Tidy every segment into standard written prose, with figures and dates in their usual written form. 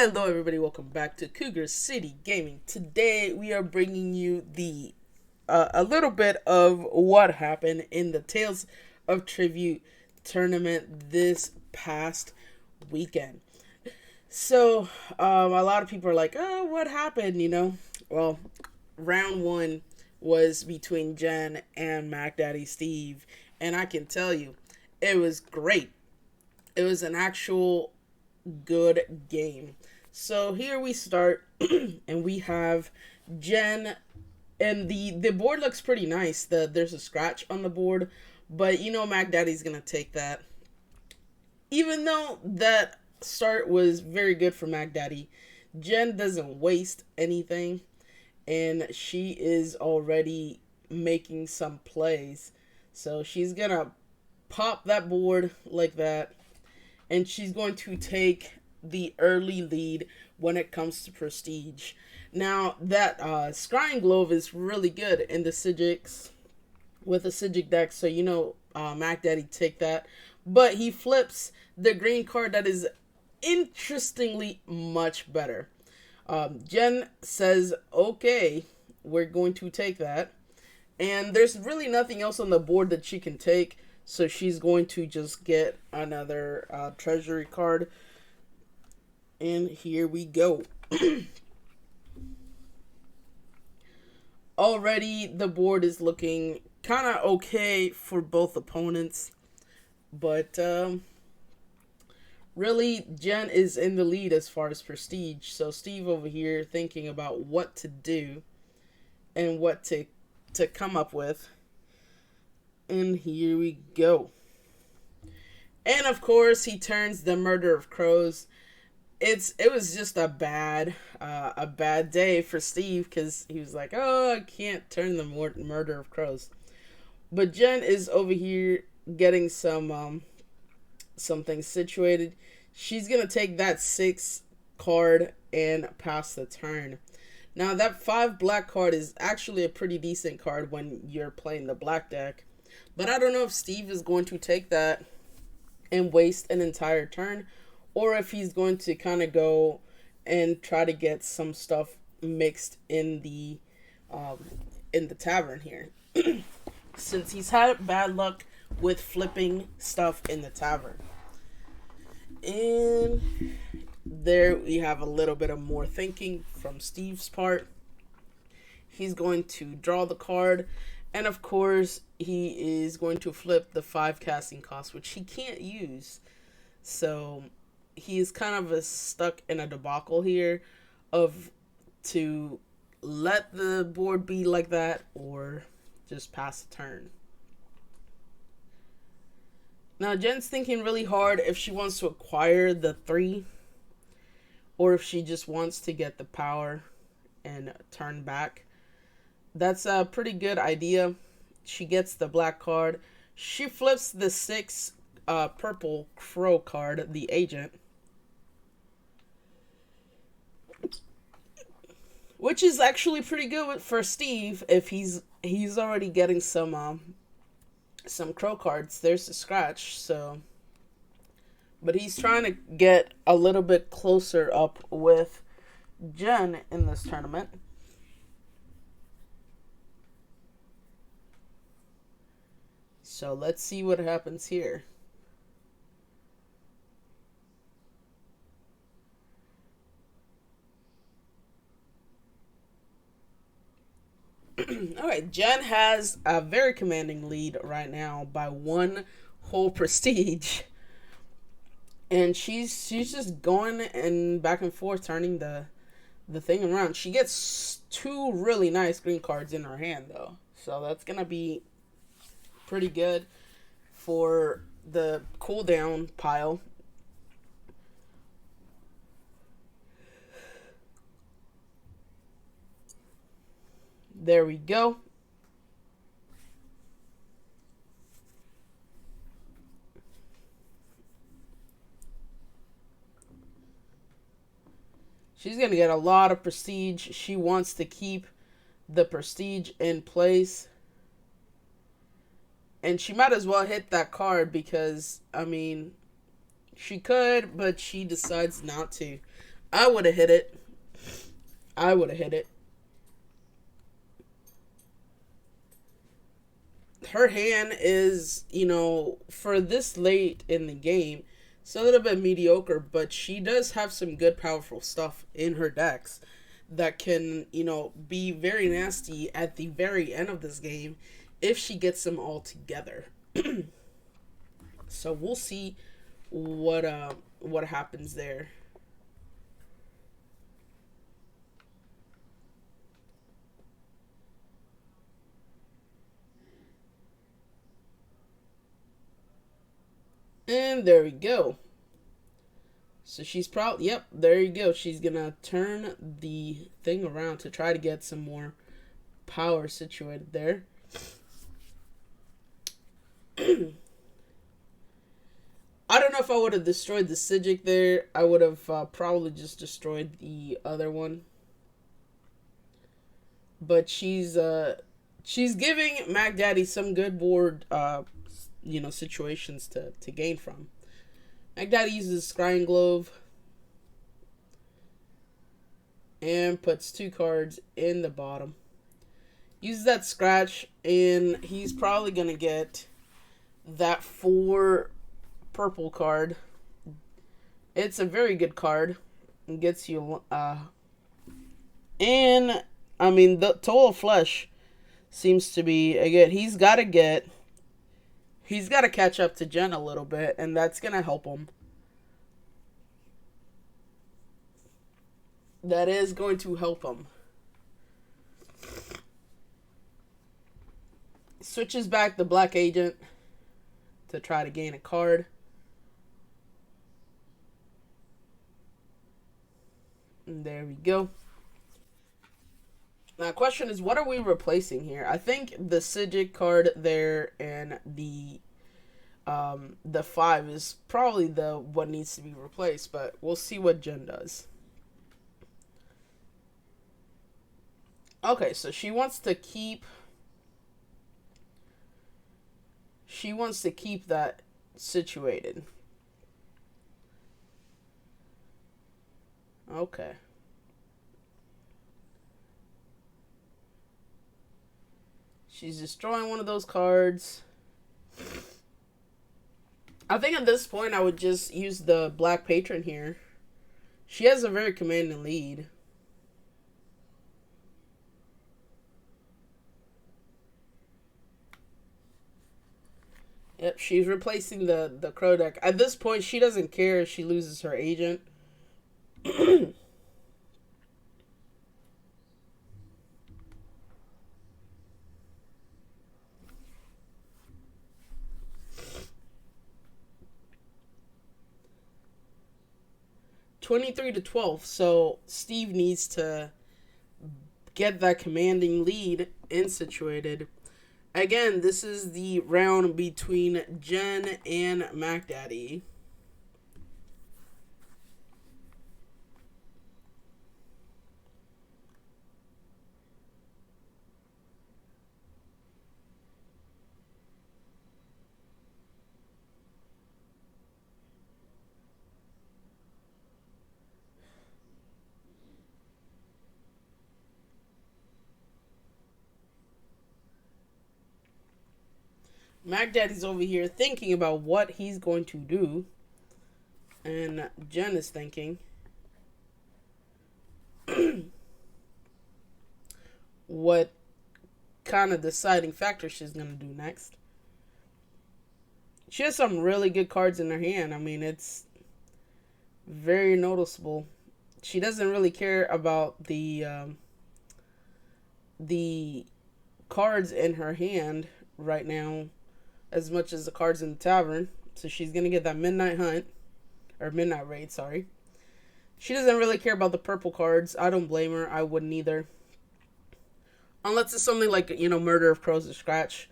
Hello everybody, welcome back to Cougar City Gaming. Today we are bringing you the a little bit of what happened in the Tales of Tribute tournament this past weekend. So, a lot of people are like, oh, what happened, Well, round one was between Jen and Mac Daddy Steve, and I can tell you, it was great. It was an actual good game. So here we start, and we have Jen, and the board looks pretty nice. There's a scratch on the board, but Mac Daddy's gonna take that. Even though that start was very good for Mac Daddy, Jen doesn't waste anything, and she is already making some plays. So she's gonna pop that board like that, and she's going to take the early lead when it comes to prestige. Now, that Scrying Glove is really good in the Sigics with a Sigic deck, so Mac Daddy take that. But he flips the green card that is interestingly much better. Jen says, okay, we're going to take that. And there's really nothing else on the board that she can take, so she's going to just get another treasury card. And here we go. Already the board is looking kind of okay for both opponents. But really, Jen is in the lead as far as prestige. So Steve over here thinking about what to do and what to come up with. And here we go. And of course, he turns the Murder of Crows. It was just a bad day for Steve, because he was like, oh, I can't turn the Murder of Crows. But Jen is over here getting some things situated. She's gonna take that 6 card and pass the turn. Now that 5 black card is actually a pretty decent card when you're playing the black deck. But I don't know if Steve is going to take that and waste an entire turn, or if he's going to kind of go and try to get some stuff mixed in the tavern here. Since he's had bad luck with flipping stuff in the tavern. And there we have a little bit of more thinking from Steve's part. He's going to draw the card, and of course he is going to flip the 5 casting cost, which he can't use. So he's kind of stuck in a debacle here of to let the board be like that or just pass the turn. Now Jen's thinking really hard if she wants to acquire the 3 or if she just wants to get the power and turn back. That's a pretty good idea. She gets the black card. She flips the 6 purple crow card, the agent, which is actually pretty good for Steve if he's already getting some crow cards. There's the scratch, so, but he's trying to get a little bit closer up with Jen in this tournament. So let's see what happens here. Alright, Jen has a very commanding lead right now by 1 whole prestige. And she's just going and back and forth, turning the thing around. She gets 2 really nice green cards in her hand, though. So that's going to be pretty good for the cooldown pile. There we go. She's going to get a lot of prestige. She wants to keep the prestige in place. And she might as well hit that card because, I mean, she could, but she decides not to. I would have hit it. I would have hit it. Her hand is, for this late in the game, it's a little bit mediocre, but she does have some good, powerful stuff in her decks that can, be very nasty at the very end of this game if she gets them all together. So we'll see what happens there. And there we go. So she's probably, yep, there you go. She's gonna turn the thing around to try to get some more power situated there. I don't know if I would have destroyed the Sigic there. I would have probably just destroyed the other one. But she's giving Mac Daddy some good board situations to gain from. Mac Daddy uses Scrying Glove and puts 2 cards in the bottom. Uses that scratch, and he's probably gonna get that 4 purple card. It's a very good card. It gets you and I mean the Toll of Flesh seems to be again, he's gotta catch up to Jen a little bit, and that's gonna help him. That is going to help him. Switches back the Black Agent to try to gain a card. And there we go. Now, the question is, what are we replacing here? I think the Sigic card there and the 5 is probably the what needs to be replaced, but we'll see what Jen does. Okay, so she wants to keep that situated. Okay. She's destroying one of those cards. I think at this point I would just use the Black Patron here. She has a very commanding lead. Yep, she's replacing the Crow deck. At this point, she doesn't care if she loses her agent. 23-12. So Steve needs to get that commanding lead in situated. Again, this is the round between Jen and Mac Daddy. Mac Daddy's over here thinking about what he's going to do. And Jen is thinking what kind of deciding factor she's going to do next. She has some really good cards in her hand. I mean, it's very noticeable. She doesn't really care about the cards in her hand right now as much as the cards in the tavern. So she's going to get that Midnight Hunt. Or Midnight Raid, sorry. She doesn't really care about the purple cards. I don't blame her. I wouldn't either. Unless it's something like, Murder of Crows or Scratch.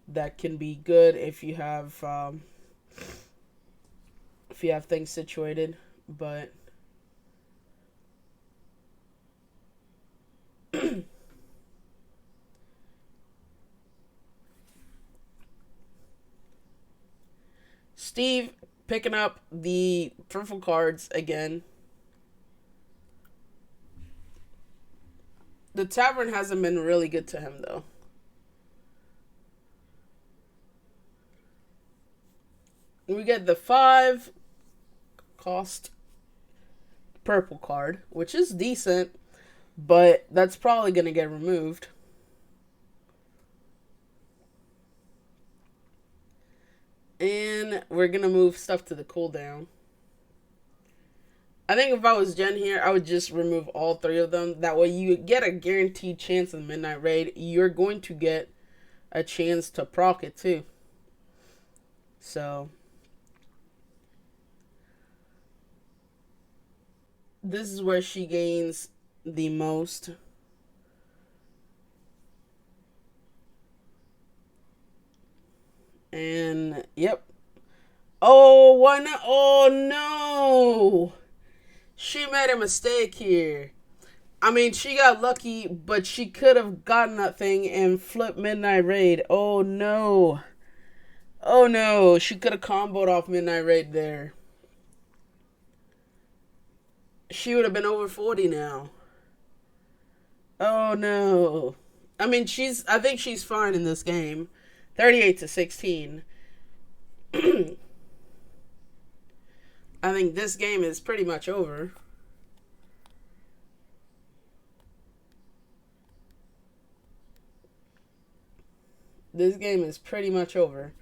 That can be good if you have things situated. But Steve picking up the purple cards again. The tavern hasn't been really good to him, though. We get the 5 cost purple card, which is decent, but that's probably going to get removed. And we're going to move stuff to the cooldown. I think if I was Jen here, I would just remove all 3 of them. That way you get a guaranteed chance in Midnight Raid. You're going to get a chance to proc it too. So this is where she gains the most. And yep. Oh, why not? Oh no! She made a mistake here. I mean, she got lucky, but she could have gotten that thing and flipped Midnight Raid. Oh no. Oh no, she could have comboed off Midnight Raid there. She would have been over 40 now. Oh no. I mean, I think she's fine in this game. 38-16. I think this game is pretty much over. This game is pretty much over.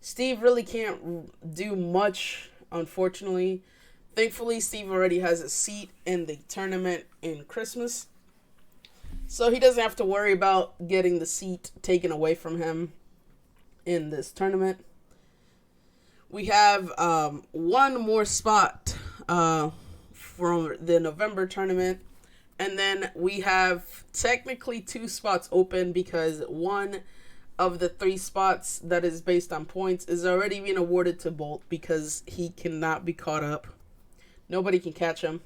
Steve really can't do much, unfortunately. Thankfully, Steve already has a seat in the tournament in Christmas. So he doesn't have to worry about getting the seat taken away from him in this tournament. We have one more spot from the November tournament. And then we have technically 2 spots open because one of the 3 spots that is based on points is already being awarded to Bolt because he cannot be caught up. Nobody can catch him.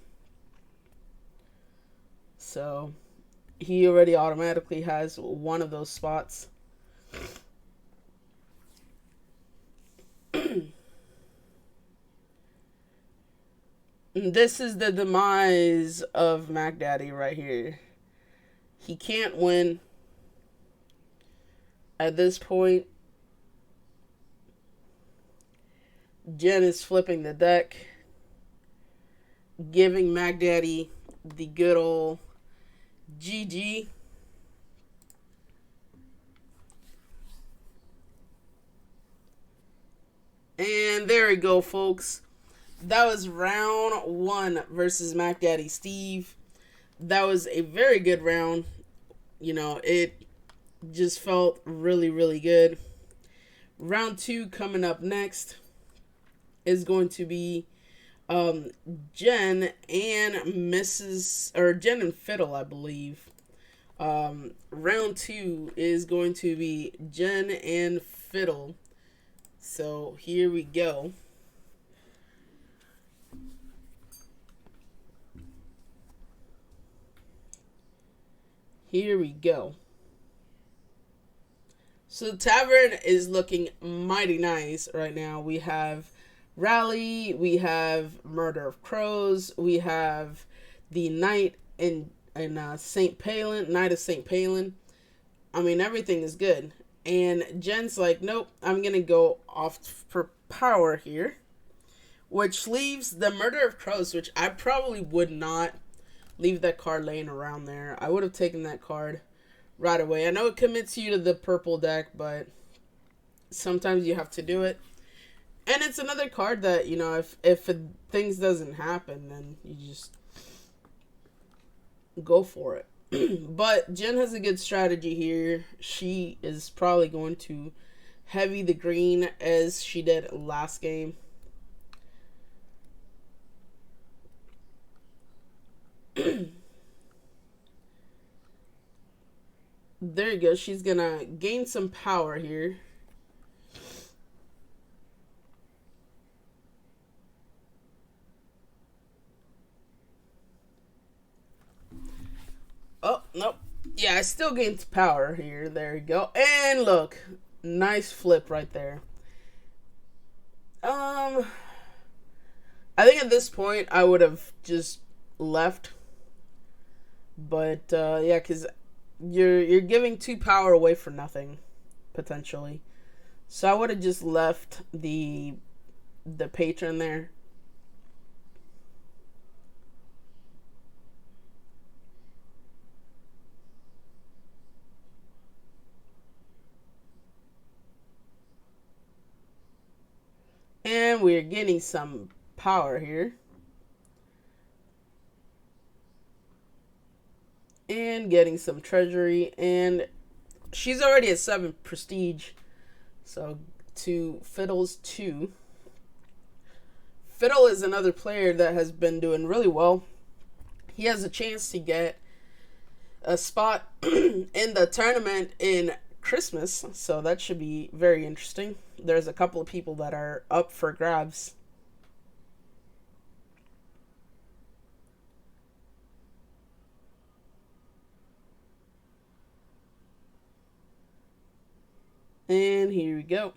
So he already automatically has one of those spots. This is the demise of Mac Daddy right here. He can't win. At this point, Jen is flipping the deck, giving Mac Daddy the good old GG. And there we go, folks. That was round 1 versus Mac Daddy Steve. That was a very good round. You know, it just felt really, really good. Round 2 coming up next is going to be Jen and Jen and Fiddle, I believe. Round 2 is going to be Jen and Fiddle. So here we go. Here we go. So the tavern is looking mighty nice right now. We have Rally, we have Murder of Crows, we have the Night in St. Palin, Night of St. Palin. I mean, everything is good. And Jen's like, nope, I'm going to go off for power here. Which leaves the Murder of Crows, which I probably would not leave that card laying around there. I would have taken that card right away. I know it commits you to the purple deck, but sometimes you have to do it. And it's another card that, you know, if things doesn't happen, then you just go for it. But Jen has a good strategy here. She is probably going to heavy the green as she did last game. There you go. She's gonna gain some power here. Oh, nope. Yeah, I still gained power here. There you go. And look. Nice flip right there. I think at this point I would have just left. But yeah, because you're giving 2 power away for nothing potentially. So I would have just left the patron there. And we're getting some power here. And getting some treasury. And she's already at 7 prestige. So to Fiddle's 2. Fiddle is another player that has been doing really well. He has a chance to get a spot in the tournament in Christmas, so that should be very interesting. There's a couple of people that are up for grabs. And here we go.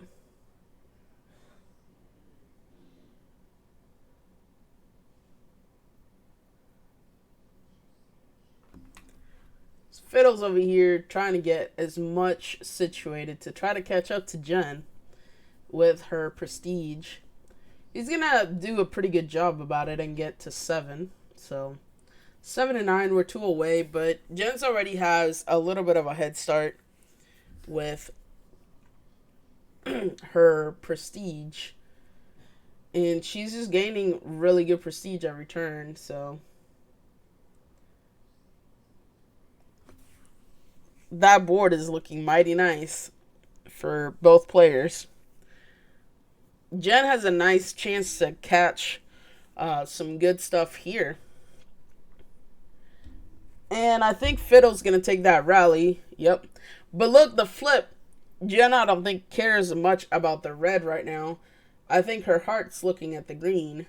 Fiddle's over here trying to get as much situated to try to catch up to Jen with her prestige. He's gonna do a pretty good job about it and get to 7. So 7 and 9, we're 2 away, but Jen's already has a little bit of a head start with her prestige. And she's just gaining really good prestige every turn, so that board is looking mighty nice for both players. Jen has a nice chance to catch some good stuff here. And I think Fiddle's going to take that rally. Yep. But look, the flip. Jen, I don't think, cares much about the red right now. I think her heart's looking at the green.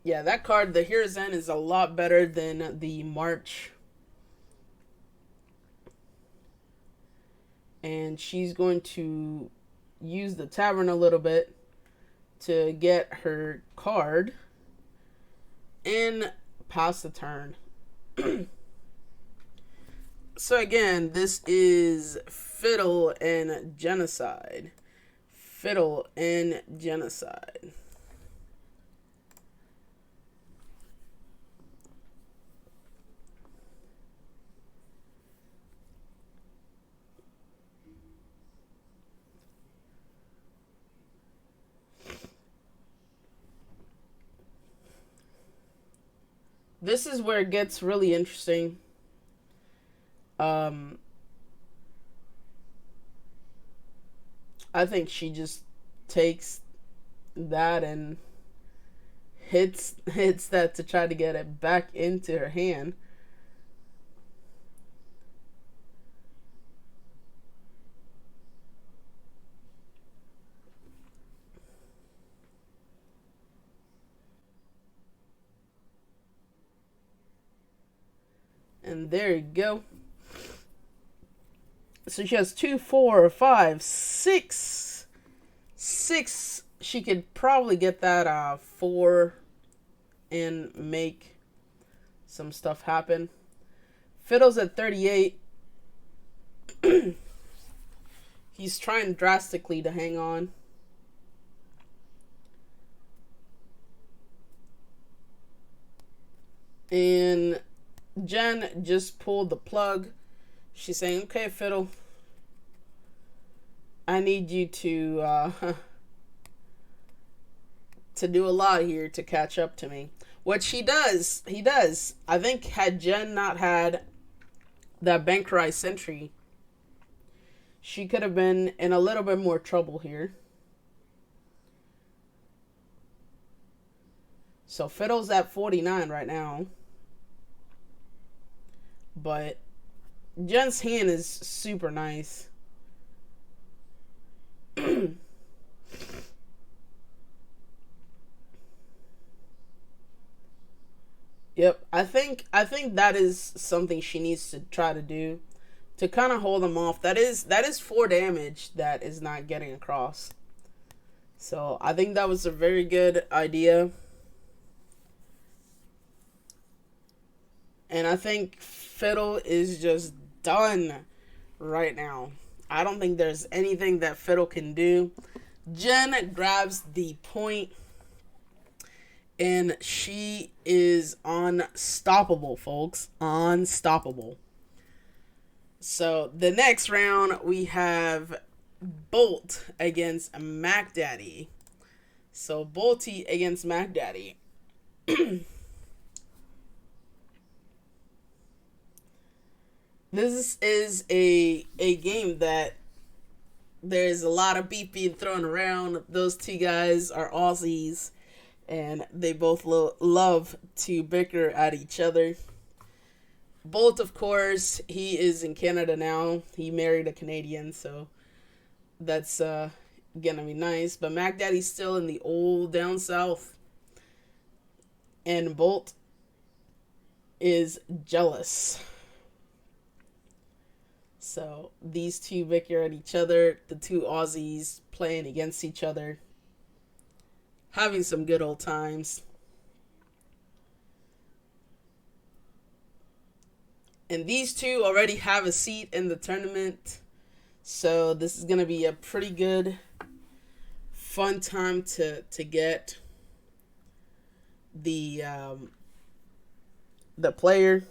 Yeah, that card, the Here's End, is a lot better than the March. And she's going to use the Tavern a little bit to get her card and pass the turn. So again, this is Fiddle and Genocide. Fiddle and Genocide. This is where it gets really interesting. I think she just takes that and hits that to try to get it back into her hand. And there you go. So she has 2, 4, 5, 6. 6. She could probably get that 4 and make some stuff happen. Fiddle's at 38. He's trying drastically to hang on. And Jen just pulled the plug. She's saying, okay, Fiddle, I need you to do a lot here to catch up to me. What he does. I think had Jen not had that bankerized sentry, she could have been in a little bit more trouble here. So Fiddle's at 49 right now. But Jen's hand is super nice. Yep, I think that is something she needs to try to do to kind of hold them off. That is 4 damage that is not getting across. So I think that was a very good idea. And I think Fiddle is just done right now. I don't think there's anything that Fiddle can do. Jen grabs the point, and she is unstoppable, folks. Unstoppable. So the next round, we have Bolt against Mac Daddy. So Bolty against Mac Daddy. This is a game that there's a lot of beef being thrown around. Those two guys are Aussies, and they both love to bicker at each other. Bolt, of course, he is in Canada now. He married a Canadian, so that's gonna be nice. But Mac Daddy's still in the old down south, and Bolt is jealous. So these two bicker at each other, the two Aussies playing against each other, having some good old times. And these two already have a seat in the tournament, so this is going to be a pretty good, fun time to get the player.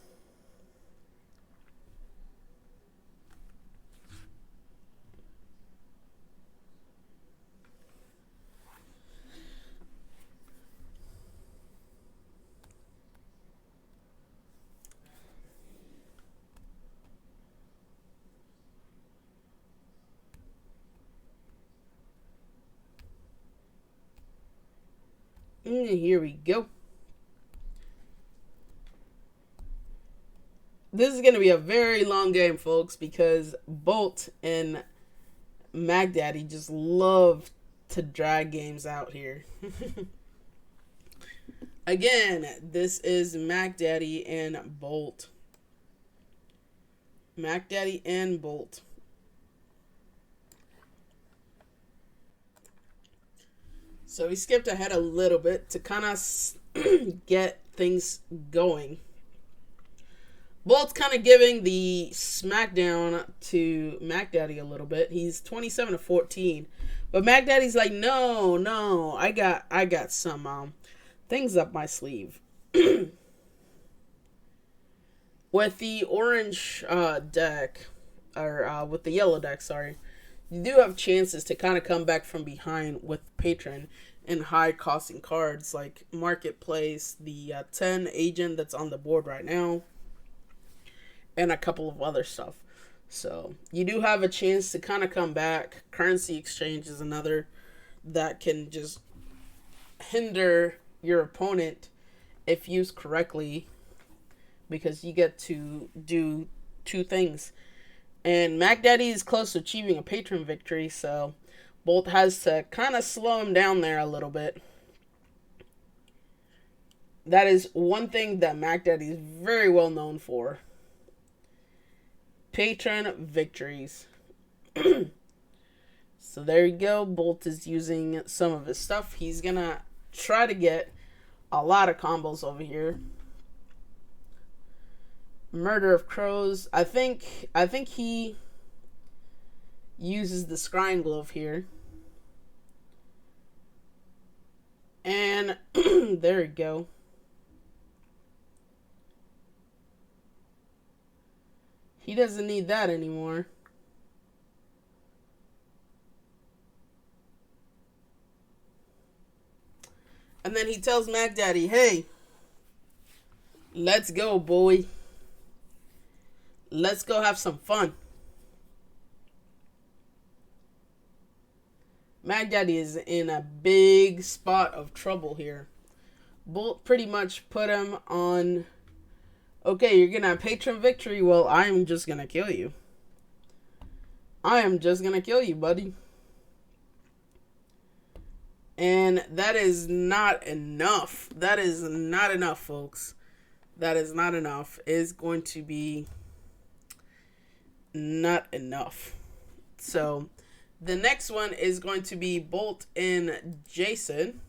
And here we go. This is going to be a very long game, folks, because Bolt and Mac Daddy just love to drag games out here. Again, this is Mac Daddy and Bolt. Mac Daddy and Bolt. So we skipped ahead a little bit to kind of get things going. Bolt's kind of giving the smackdown to Mac Daddy a little bit. He's 27-14, but Mac Daddy's like, no, I got some things up my sleeve. With the orange deck, or with the yellow deck, sorry, you do have chances to kind of come back from behind with Patron and high costing cards like Marketplace, the 10 agent that's on the board right now, and a couple of other stuff. So you do have a chance to kind of come back. Currency exchange is another that can just hinder your opponent if used correctly, because you get to do two things. And Mac Daddy is close to achieving a patron victory, so Bolt has to kind of slow him down there a little bit. That is one thing that Mac Daddy is very well known for. Patron victories. So there you go. Bolt is using some of his stuff. He's going to try to get a lot of combos over here. Murder of Crows. I think he uses the scrying glove here. And there you go. He doesn't need that anymore. And then he tells Mac Daddy, hey, let's go, boy. Let's go have some fun. Mac Daddy is in a big spot of trouble here. Bolt pretty much put him on, okay, you're going to have patron victory. Well, I'm just going to kill you. I am just going to kill you, buddy. And that is not enough. That is not enough, folks. That is not enough. It's going to be not enough. So the next one is going to be Bolt and Jason.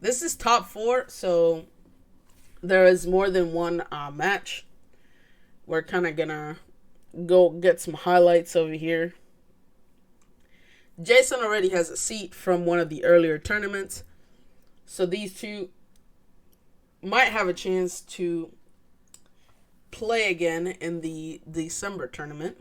This is top 4, so there is more than one match. We're kind of gonna go get some highlights over here. Jason already has a seat from one of the earlier tournaments, so these two might have a chance to play again in the December tournament.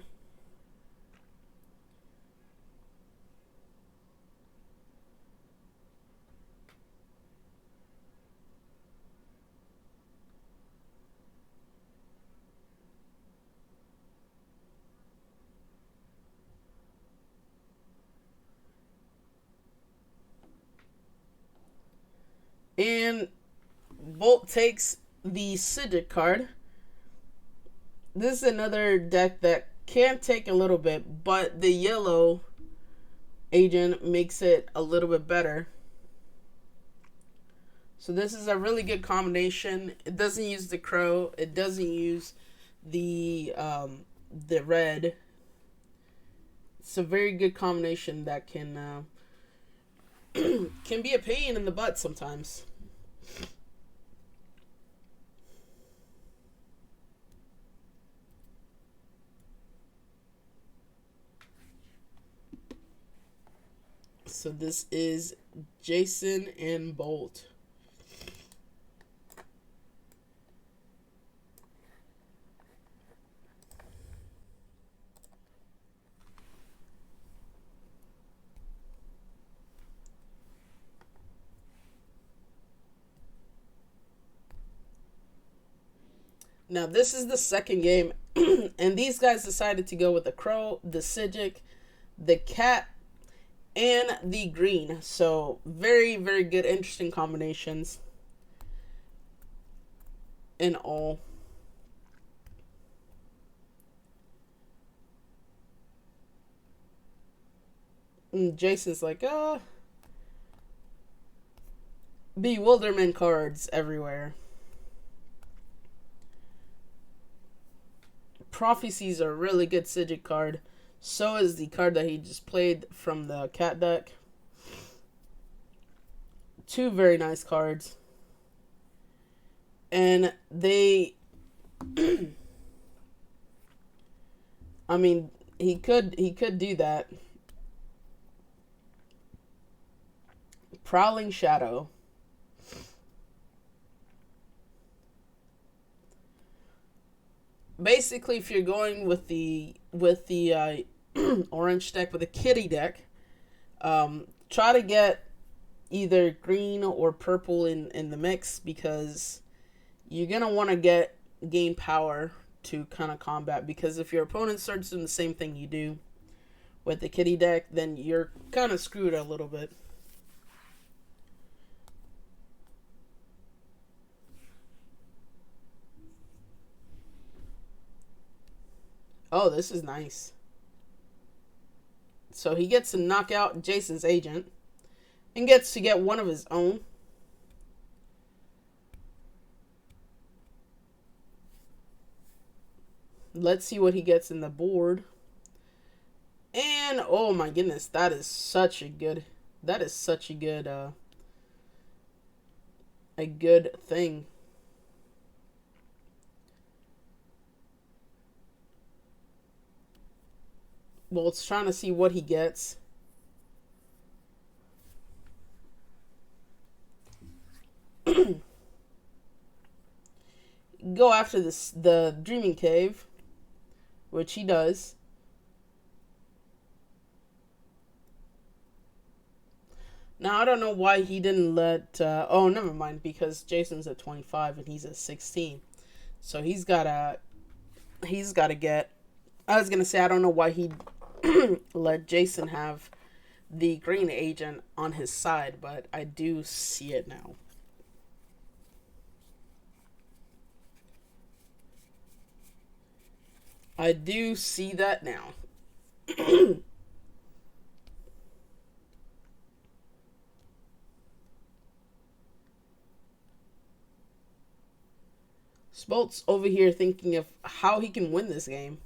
And Bolt takes the Siddiq card. This is another deck that can take a little bit, but the yellow agent makes it a little bit better. So this is a really good combination. It doesn't use the crow. It doesn't use the red. It's a very good combination that can can be a pain in the butt sometimes. So this is Jason and Bolt. Now this is the second game, and these guys decided to go with the crow, the Siddiq, the cat, and the green. So very, very good, interesting combinations in all. And Jason's like, bewilderment cards everywhere. Prophecies are a really good Siddiq card. So is the card that he just played from the cat deck. Two very nice cards. And they I mean, he could do that. Prowling Shadow. Basically, if you're going with the orange deck, with a kitty deck, try to get either green or purple in the mix, because you're gonna want to gain power to kind of combat. Because if your opponent starts doing the same thing you do with the kitty deck, then you're kind of screwed a little bit. Oh, this is nice. So he gets to knock out Jason's agent and gets to get one of his own. Let's see what he gets in the board. And oh my goodness, that is such a good a good thing. Well, it's trying to see what he gets. Go after the Dreaming Cave, which he does. Now, I don't know why he didn't let... oh, never mind, because Jason's at 25 and he's at 16. So he's gotta get... I was gonna say, I don't know why he let Jason have the green agent on his side, but I do see it now. I do see that now. Spolt's over here thinking of how he can win this game.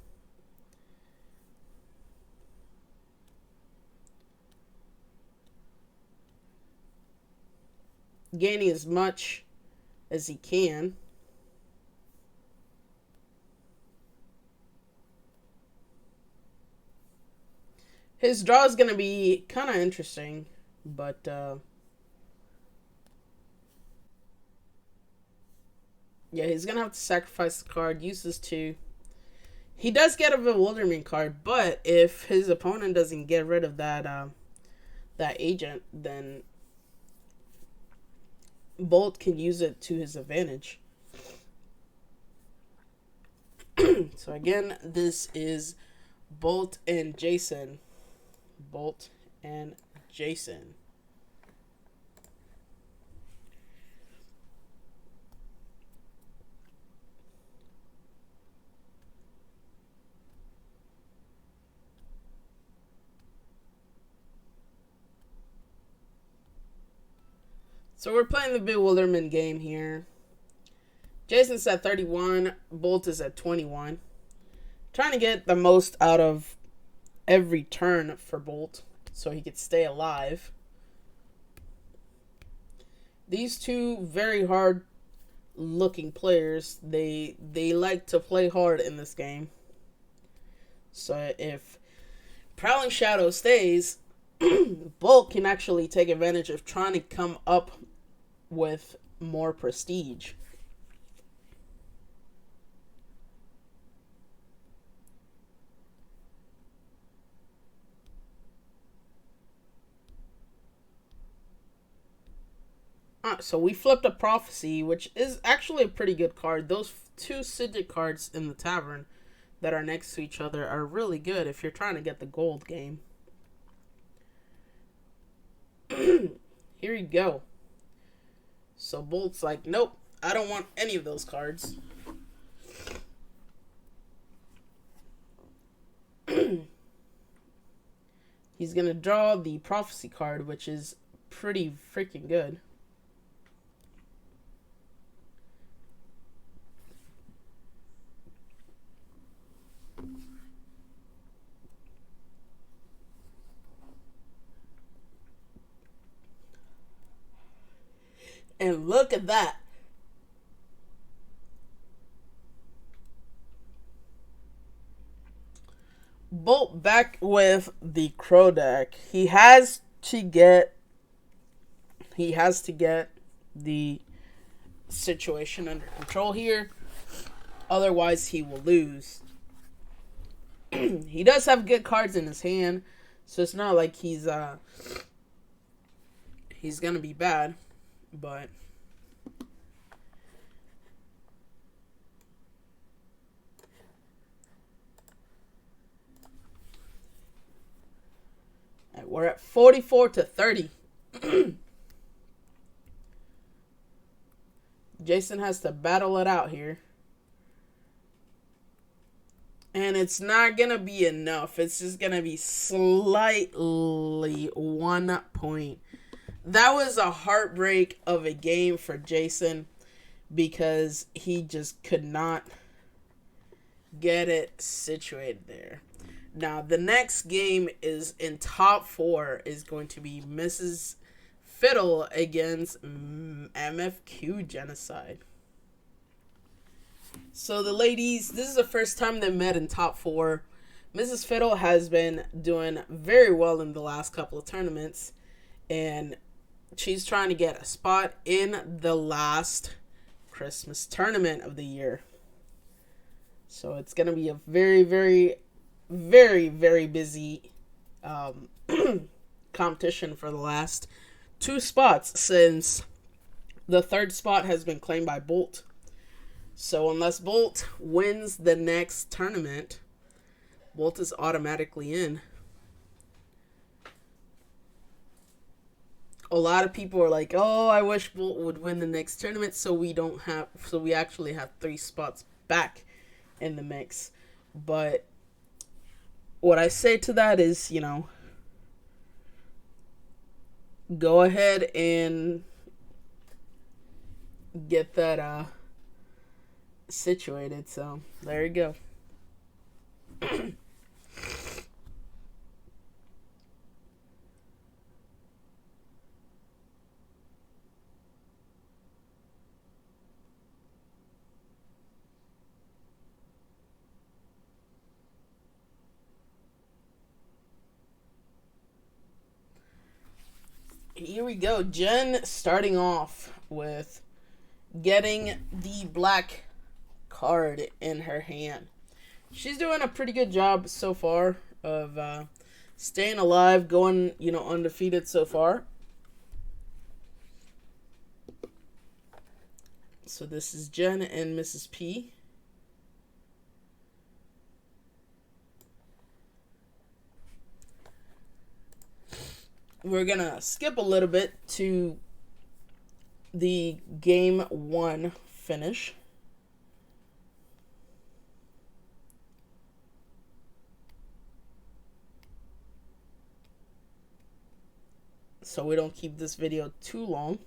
Gaining as much as he can. His draw is going to be kind of interesting, but yeah, he's going to have to sacrifice the card, use this 2. He does get a bewilderment card, but if his opponent doesn't get rid of that agent, then Bolt can use it to his advantage. So again, this is Bolt and Jason. Bolt and Jason. So we're playing the bewilderment game here. Jason's at 31. Bolt is at 21. Trying to get the most out of every turn for Bolt so he could stay alive. These two very hard looking players, they like to play hard in this game. So if Prowling Shadow stays, Bolt can actually take advantage of trying to come up with more prestige. So we flipped a Prophecy, which is actually a pretty good card. Those 2 Sigil cards in the tavern that are next to each other are really good if you're trying to get the gold game. Here you go. So Bolt's like, nope, I don't want any of those cards. He's going to draw the Prophecy card, which is pretty freaking good. And look at that. Bolt back with the Crow deck. He has to get the situation under control here. Otherwise, he will lose. He does have good cards in his hand, so it's not like he's gonna be bad, but we're at 44 to 30. Jason has to battle it out here. And it's not going to be enough. It's just going to be slightly 1 point. That was a heartbreak of a game for Jason because he just could not get it situated there. Now, the next game is in top 4 is going to be Mrs. Fiddle against MFQ-Genocide. So the ladies, this is the first time they met in top 4. Mrs. Fiddle has been doing very well in the last couple of tournaments, and she's trying to get a spot in the last Christmas tournament of the year. So it's going to be a very, very, very, very busy competition for the last 2 spots, since the 3rd spot has been claimed by Bolt. So unless Bolt wins the next tournament, Bolt is automatically in. A lot of people are like, "Oh, I wish Bolt would win the next tournament so we actually have 3 spots back in the mix." But what I say to that is, go ahead and get that situated. So there you go. Here we go. Jen starting off with getting the black card in her hand. She's doing a pretty good job so far of staying alive, going, undefeated so far. So this is Jen and Mrs. P. We're gonna skip a little bit to the game 1 finish. So we don't keep this video too long.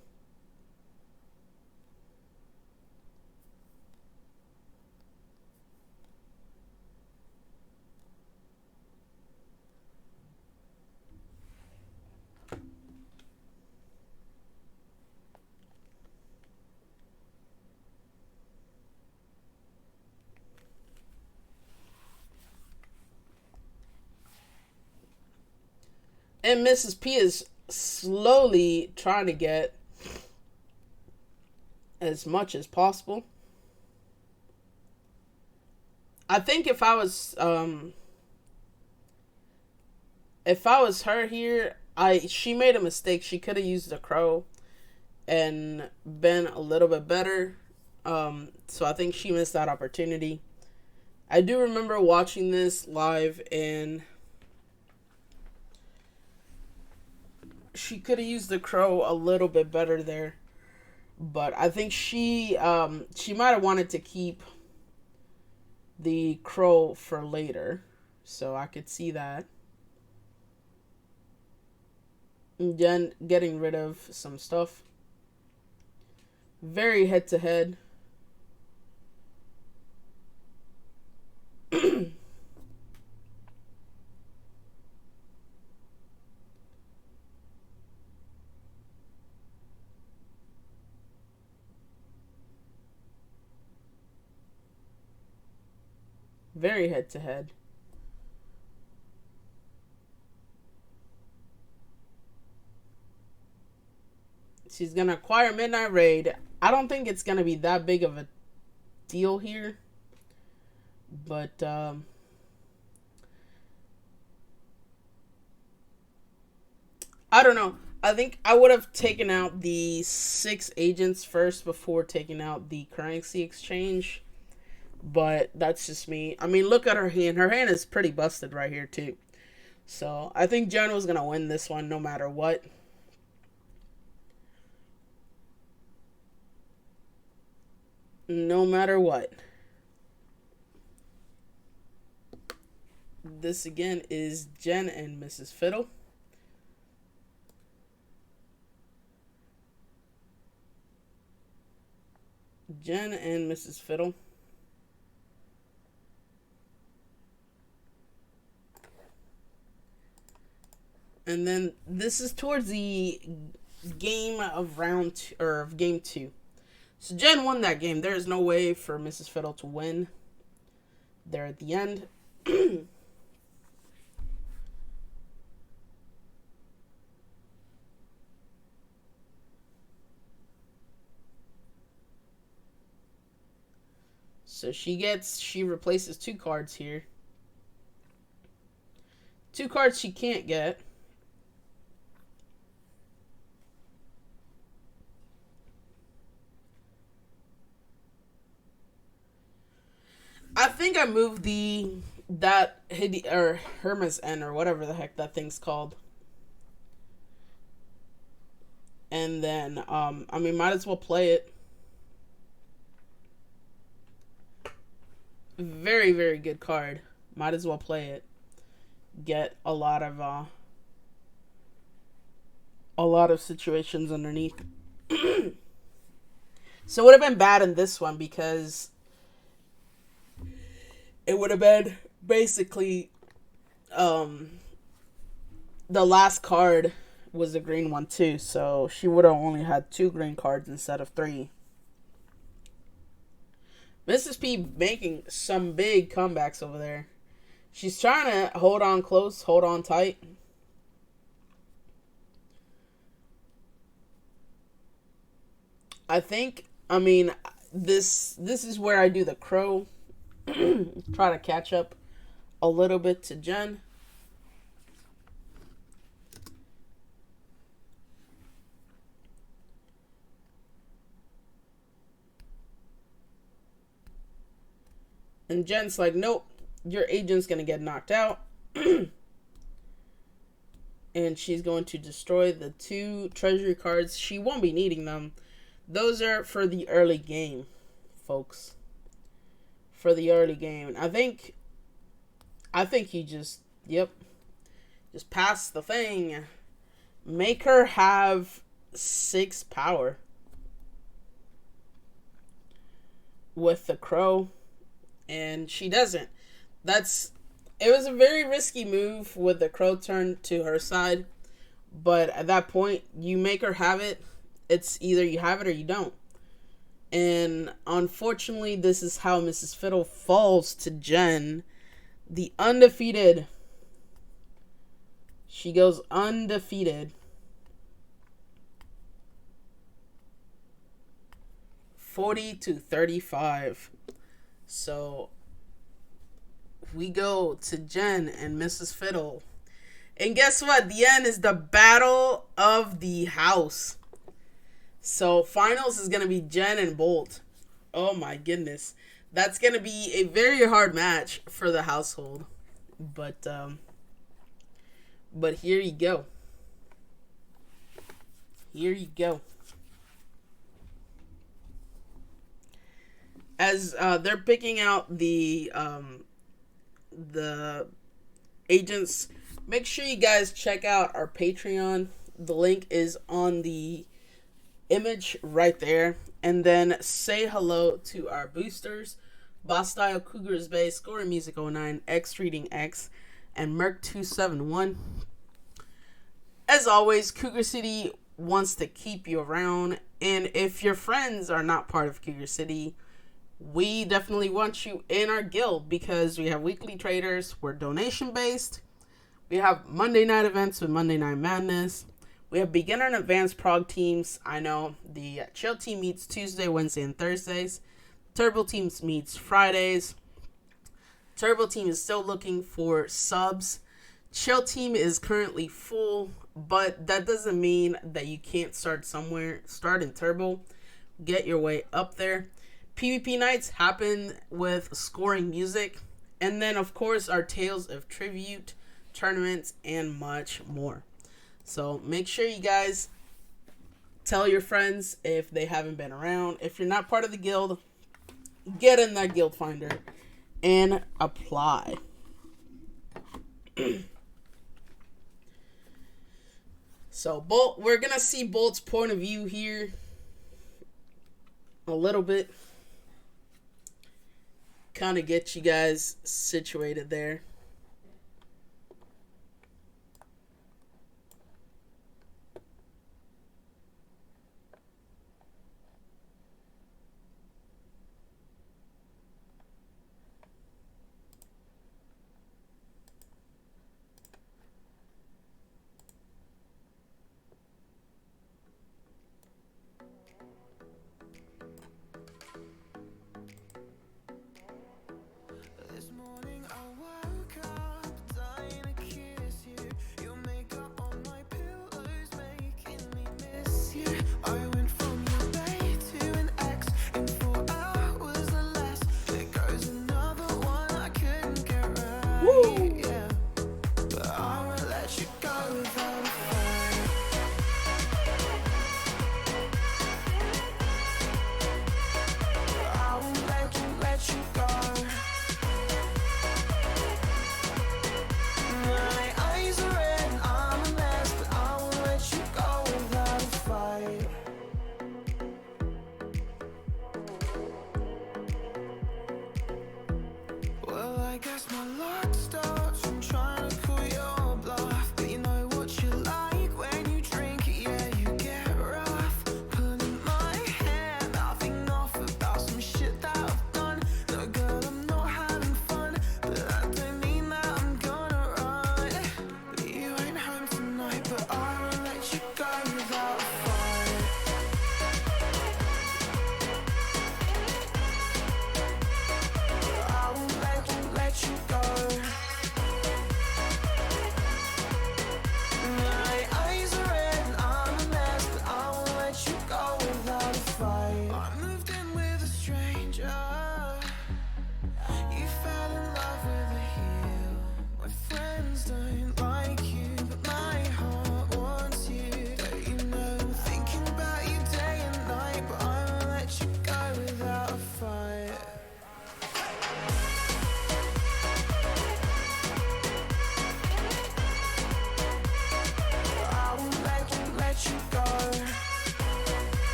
And Mrs. P is slowly trying to get as much as possible. I think if I was her here, she made a mistake. She could have used the crow and been a little bit better. So I think she missed that opportunity. I do remember watching this live, and she could have used the crow a little bit better there. But I think she might have wanted to keep the crow for later. So I could see that. And then getting rid of some stuff. Very head to head. Very head to head. She's gonna acquire Midnight Raid. I don't think it's gonna be that big of a deal here, but I don't know. I think I would have taken out the 6 agents first before taking out the currency exchange. But that's just me. I mean, look at her hand. Her hand is pretty busted right here, too. So, I think Jen was going to win this one no matter what. No matter what. This, again, is Jen and Mrs. Fiddle. Jen and Mrs. Fiddle. And then this is towards the game of game 2. So Jen won that game. There is no way for Mrs. Fiddle to win there at the end. So she replaces 2 cards here. 2 cards she can't get. I think I moved Hermes N or whatever the heck that thing's called. And then, I mean, might as well play it. Very, very good card. Might as well play it. Get a lot of situations underneath. So it would have been bad in this one because it would have been basically the last card was the green one too, so she would have only had 2 green cards instead of 3. Mrs. P making some big comebacks over there. She's trying to hold on close, hold on tight. I think, I mean, this is where I do the crow. Try to catch up a little bit to Jen. And Jen's like, nope, your agent's gonna get knocked out. And she's going to destroy the 2 treasury cards. She won't be needing them. Those are for the early game, folks. For the early game. And I think he just, yep, just pass the thing. Make her have 6 power with the crow, and she doesn't. It was a very risky move with the crow turned to her side, but at that point, you make her have it. It's either you have it or you don't. And unfortunately, this is how Mrs. Fiddle falls to Jen, the undefeated. She goes undefeated. 40-35. So we go to Jen and Mrs. Fiddle. And guess what? The end is the battle of the house. So finals is going to be Jen and Bolt. Oh my goodness. That's going to be a very hard match for the household. But here you go. Here you go. As they're picking out the agents, make sure you guys check out our Patreon. The link is on the image right there. And then say hello to our boosters: Bostiles, Cougarisbae, Scoring Music 09, X Reading X, and Merc 271. As always, Cougar City wants to keep you around, and if your friends are not part of Cougar City, we definitely want you in our guild, because we have weekly traders. We're donation based. We have Monday night events with Monday Night Madness. We have beginner and advanced prog teams. I know the chill team meets Tuesday, Wednesday, and Thursdays. Turbo teams meets Fridays. Turbo team is still looking for subs. Chill team is currently full, but that doesn't mean that you can't start somewhere. Start in Turbo. Get your way up there. PvP nights happen with Scoring Music. And then, of course, our Tales of Tribute, tournaments, and much more. So make sure you guys tell your friends if they haven't been around. If you're not part of the guild, get in that guild finder and apply. So Bolt, we're gonna see Bolt's point of view here a little bit. Kind of get you guys situated there.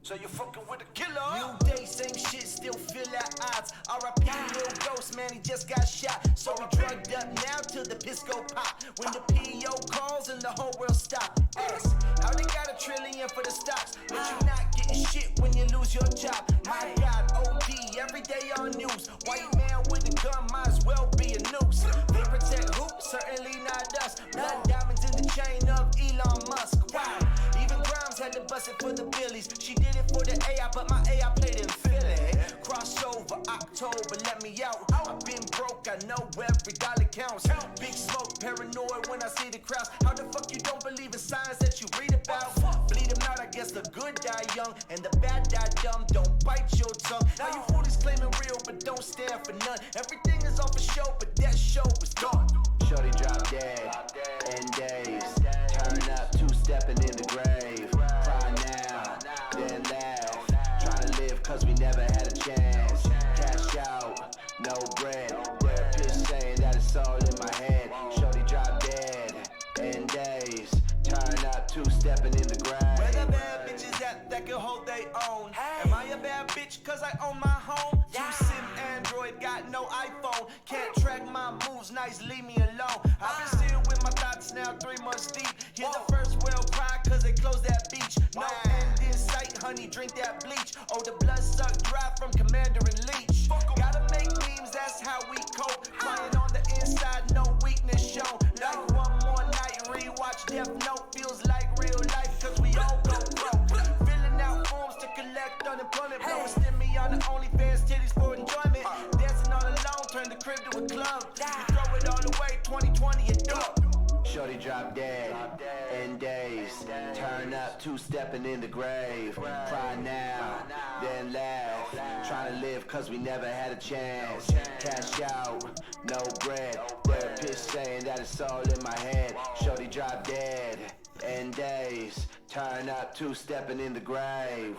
So you're fucking with a killer. New day, same shit, still feel at odds. R.I.P. Lil Ghost, man, he just got shot. So we drugged up now till the piss go pop. When the P.O. calls and the whole world stop. Ask how they got $1 trillion for the stocks, but you not getting shit when you lose your job. My God, OD, every day on news. White man with a gun might as well be a noose. They protect who? Certainly not us. Blood diamonds in the chain of Elon Musk. Wow, even Grimes had to bust it for the Billies. She did it for the AI, but my AI played in Philly. Crossover, October, let me out. I've been broke, I know every dollar counts. Big smoke, paranoid when I see the crowds. How the fuck you don't believe in signs that you read about? Bleed them out, I guess the good die young and the bad die dumb. Don't bite your tongue. Now you foolies claiming real, but don't stand for none. Everything is off a show, but that show is done. Shorty drop dead in days. Turn up, two-stepping in the grave. Cry now, then laugh. Trying to live cause we never had a chance. Cash out, no bread. Therapist saying that it's all in my head. Shorty drop dead in days. Turn up, two-stepping in the grave. Where the bad bitches at that can hold they own? Am I a bad bitch cause I own my home? Two-sim Android, got no iPhone. Can't track my moves, nice, leave me alone. I've been sitting with my thoughts now 3 months deep. Hear the first whale cry cause they closed that beach. No end in sight, honey, drink that bleach. Oh, the blood sucked dry from Commander and Leech. Gotta make memes, that's how we cope. Crying on the inside, no weakness shown. Like one more night, rewatch Death Note. Feels like real life cause we all go broke. Filling out forms to collect unemployment. Blowing stimmy on the OnlyFans, titties for enjoyment. Dancing all alone, turn the crib to a club. You throw it all away, 2020 a dub. Shorty drop dead in days. Turn up, two-stepping in the grave. Cry now, then laugh. Trying to live cause we never had a chance. Cash out, no bread. Therapist saying that it's all in my head. Shorty drop dead in days. Turn up, two-stepping in the grave.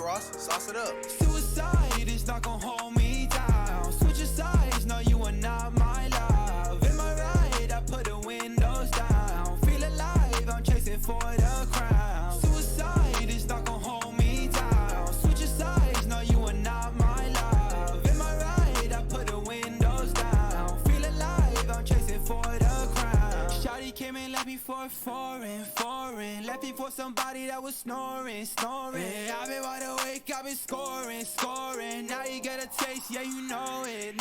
Ross. Sauce it up. Suicide is not gonna hold me down. Switch your sides, no, you are not my love. Am I right? I put the windows down. Feel alive, I'm chasing for the crown. Suicide is not gonna hold me down. Switch your sides, no, you are not my love. Am I right? I put the windows down. Feel alive, I'm chasing for the crown. Shawty came and left me for foreign. Left me for somebody that was snoring. Yeah, I've been wide awake, I've been scoring. Now you get a taste, yeah, you know it.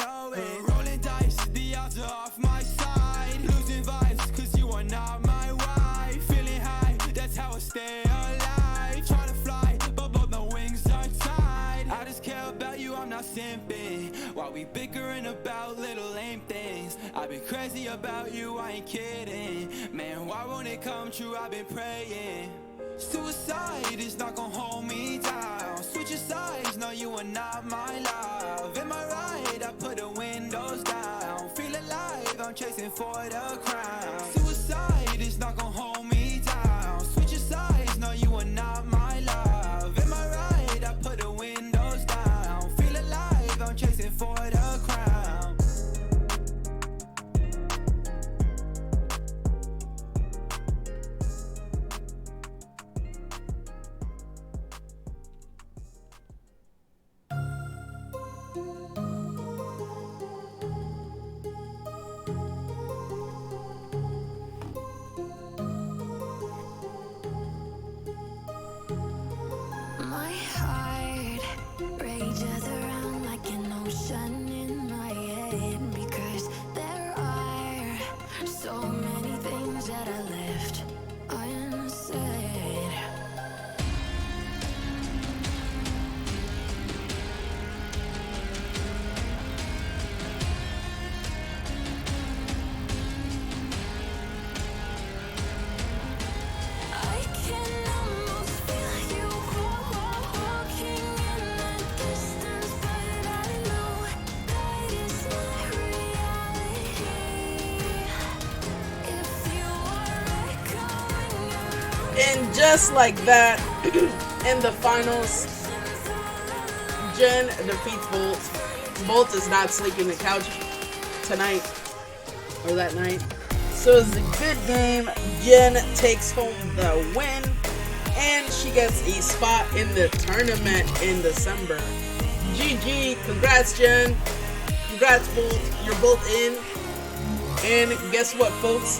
Rolling dice, the odds are off my side. Losing vibes, cause you are not my wife. Feeling high, that's how I stay alive. Trying to fly, but both my wings are tied. I just care about you, I'm not simping. While we bickering about little lame things, I've been crazy about you, I ain't kidding. Man, why won't it come true? I've been praying. Suicide is not gonna hold me down. Switch your sides, no, you are not my love. Am I right? I put the windows down. Feel alive, I'm chasing for the crown. Suicide is not gonna hold me down. Switch your sides, no, you are not my love. Am I right? I put the windows down. Feel alive, I'm chasing for the crown. My heart rages around like an ocean in my head, because there are so many things that I left unsaid. I can almost feel you walking in the distance, but I know that it's not reality. If you are echoing around, And just like that, in the finals, Jen defeats Bolt. Bolt is not sleeping the couch tonight or that night. So it's a good game. Jen takes home the win, and she gets a spot in the tournament in December. GG, congrats Jen, congrats Bolt, you're both in. And guess what, folks?